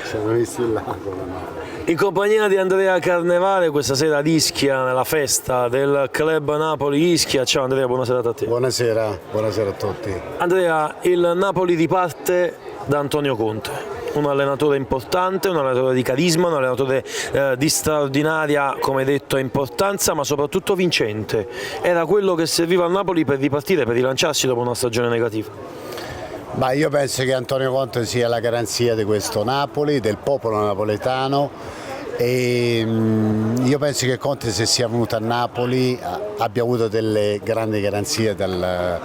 Ci hanno visto il lago. In compagnia di Andrea Carnevale questa sera ad Ischia, nella festa del Club Napoli Ischia. Ciao Andrea, buona serata a te. Buonasera a tutti. Andrea, il Napoli riparte da Antonio Conte, un allenatore importante, un allenatore di carisma, un allenatore di straordinaria, come detto, importanza, ma soprattutto vincente. Era quello che serviva al Napoli per ripartire, per rilanciarsi dopo una stagione negativa. Ma io penso che Antonio Conte sia la garanzia di questo Napoli, del popolo napoletano, e io penso che Conte, se sia venuto a Napoli, abbia avuto delle grandi garanzie dal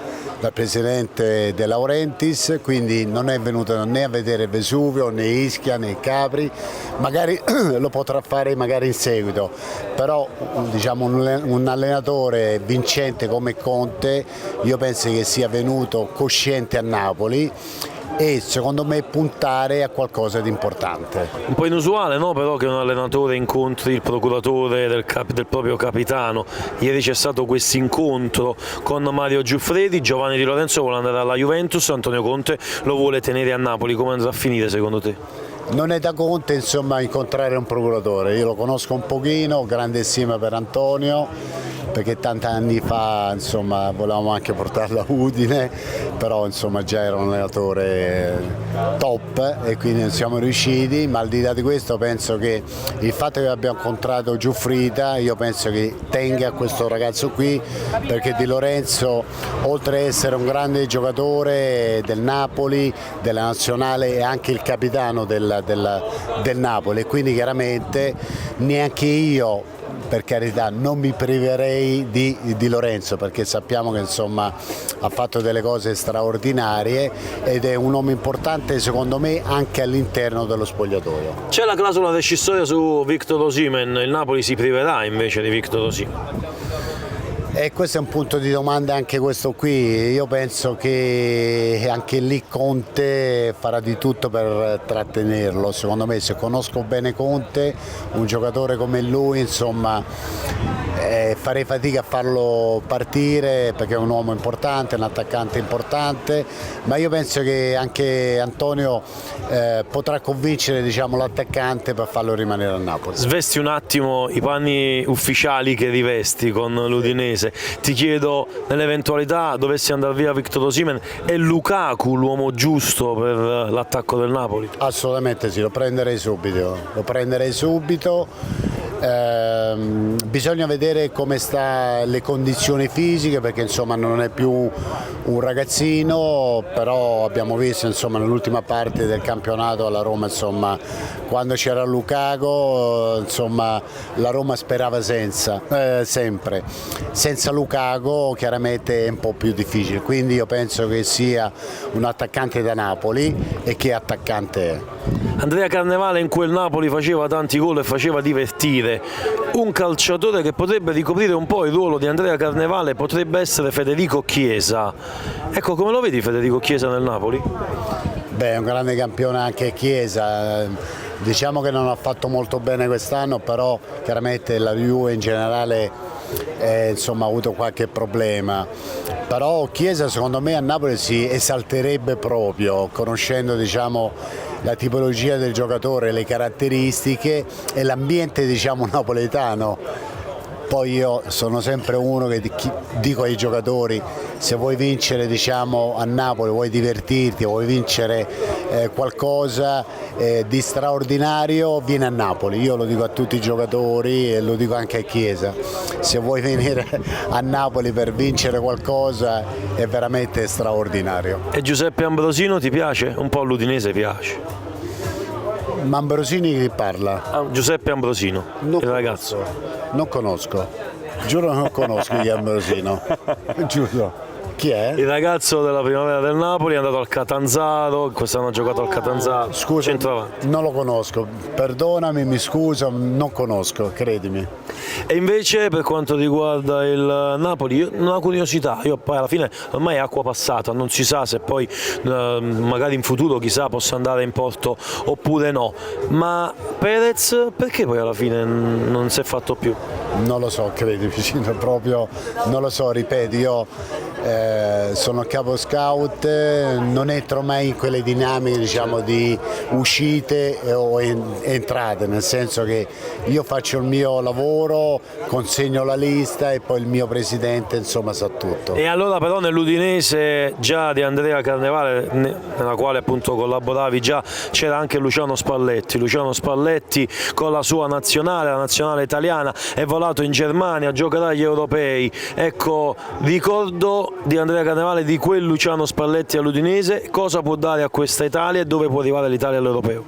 presidente De Laurentiis, quindi non è venuto né a vedere Vesuvio, né Ischia, né Capri, magari lo potrà fare magari in seguito, però diciamo, un allenatore vincente come Conte io penso che sia venuto cosciente a Napoli e secondo me puntare a qualcosa di importante. Un po' inusuale, no? Però che un allenatore incontri il procuratore del proprio capitano. Ieri c'è stato questo incontro con Mario Giuffredi, Giovanni Di Lorenzo vuole andare alla Juventus, Antonio Conte lo vuole tenere a Napoli. Come andrà a finire secondo te? Non è da Conte insomma incontrare un procuratore, io lo conosco un pochino, ho grande stima per Antonio, perché tanti anni fa insomma volevamo anche portarlo a Udine, però insomma già era un allenatore top e quindi non siamo riusciti, ma al di là di questo penso che il fatto che abbiamo incontrato Giuffrida, io penso che tenga a questo ragazzo qui, perché Di Lorenzo, oltre ad essere un grande giocatore del Napoli, della nazionale, è anche il capitano del Napoli, e quindi chiaramente neanche io, per carità, non mi priverei di Lorenzo, perché sappiamo che insomma ha fatto delle cose straordinarie ed è un uomo importante secondo me anche all'interno dello spogliatoio. C'è la clausola rescissoria su Victor Osimhen, il Napoli si priverà invece di Victor Osimhen? E questo è un punto di domanda anche questo qui, io penso che anche lì Conte farà di tutto per trattenerlo, secondo me, se conosco bene Conte, un giocatore come lui insomma farei fatica a farlo partire, perché è un uomo importante, un attaccante importante, ma io penso che anche Antonio potrà convincere diciamo, l'attaccante per farlo rimanere a Napoli. Svesti un attimo i panni ufficiali che rivesti con l'Udinese. Ti chiedo, nell'eventualità dovessi andare via Victor Osimhen, è Lukaku l'uomo giusto per l'attacco del Napoli? Assolutamente sì, lo prenderei subito. Bisogna vedere come sta le condizioni fisiche, perché insomma non è più un ragazzino, però abbiamo visto insomma nell'ultima parte del campionato alla Roma insomma quando c'era Lukaku insomma la Roma sperava sempre, senza Lukaku chiaramente è un po' più difficile, quindi io penso che sia un attaccante da Napoli, e che attaccante è. Andrea Carnevale in quel Napoli faceva tanti gol e faceva divertire. Un calciatore che potrebbe ricoprire un po' il ruolo di Andrea Carnevale potrebbe essere Federico Chiesa. Ecco, come lo vedi Federico Chiesa nel Napoli? Beh, è un grande campione anche Chiesa, diciamo che non ha fatto molto bene quest'anno, però chiaramente la Juve in generale insomma, ha avuto qualche problema, però Chiesa secondo me a Napoli si esalterebbe proprio, conoscendo diciamo, la tipologia del giocatore, le caratteristiche e l'ambiente diciamo, napoletano. Poi io sono sempre uno che dico ai giocatori, se vuoi vincere diciamo, a Napoli, vuoi divertirti, vuoi vincere qualcosa di straordinario, vieni a Napoli. Io lo dico a tutti i giocatori e lo dico anche a Chiesa, se vuoi venire a Napoli per vincere qualcosa è veramente straordinario. E Giuseppe Ambrosino ti piace? Un po' l'Udinese piace. Ma Ambrosini chi parla? Giuseppe Ambrosino, il ragazzo. Non conosco, giuro non conosco chi è Ambrosino, giuro. Chi è? Il ragazzo della primavera del Napoli è andato al Catanzaro, quest'anno ha giocato al Catanzaro. Scusa, centravanti. Non lo conosco, perdonami, mi scuso, non conosco, credimi. E invece per quanto riguarda il Napoli, una curiosità, io poi alla fine ormai è acqua passata, non si sa se poi magari in futuro chissà possa andare in porto oppure no, ma Perez perché poi alla fine non si è fatto più? Non lo so, credimi, proprio non lo so, ripeto, io sono capo scout, non entro mai in quelle dinamiche, diciamo, di uscite o entrate, nel senso che io faccio il mio lavoro, consegno la lista e poi il mio presidente insomma sa tutto. E allora però nell'Udinese già di Andrea Carnevale, nella quale appunto collaboravi già, c'era anche Luciano Spalletti con la sua nazionale, la nazionale italiana, è volato in Germania, giocherà agli europei. Ecco, ricordo di Andrea Carnevale, di quel Luciano Spalletti all'Udinese, cosa può dare a questa Italia e dove può arrivare l'Italia all'europeo?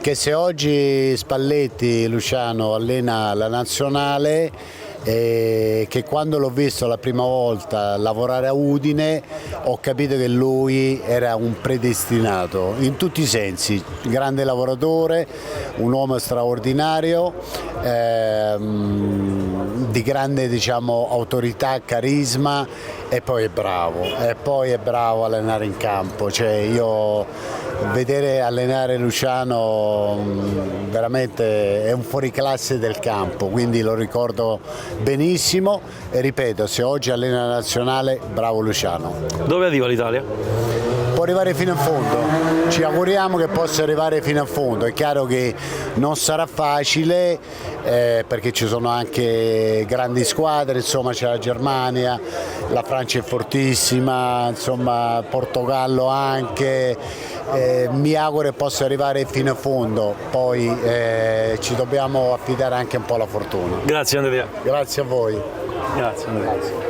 Che se oggi Spalletti, Luciano, allena la nazionale, che quando l'ho visto la prima volta lavorare a Udine ho capito che lui era un predestinato in tutti i sensi, grande lavoratore, un uomo straordinario, di grande, diciamo, autorità, carisma, e poi è bravo a allenare in campo. Cioè, io vedere allenare Luciano veramente è un fuoriclasse del campo, quindi lo ricordo benissimo e ripeto, se oggi allena la nazionale, bravo Luciano. Dove arriva l'Italia? Può arrivare fino in fondo, ci auguriamo che possa arrivare fino in fondo. È chiaro che non sarà facile perché ci sono anche grandi squadre, insomma c'è la Germania, la Francia è fortissima, insomma Portogallo anche, mi auguro che possa arrivare fino in fondo, poi ci dobbiamo affidare anche un po' alla fortuna. Grazie Andrea. Grazie a voi. Grazie Andrea.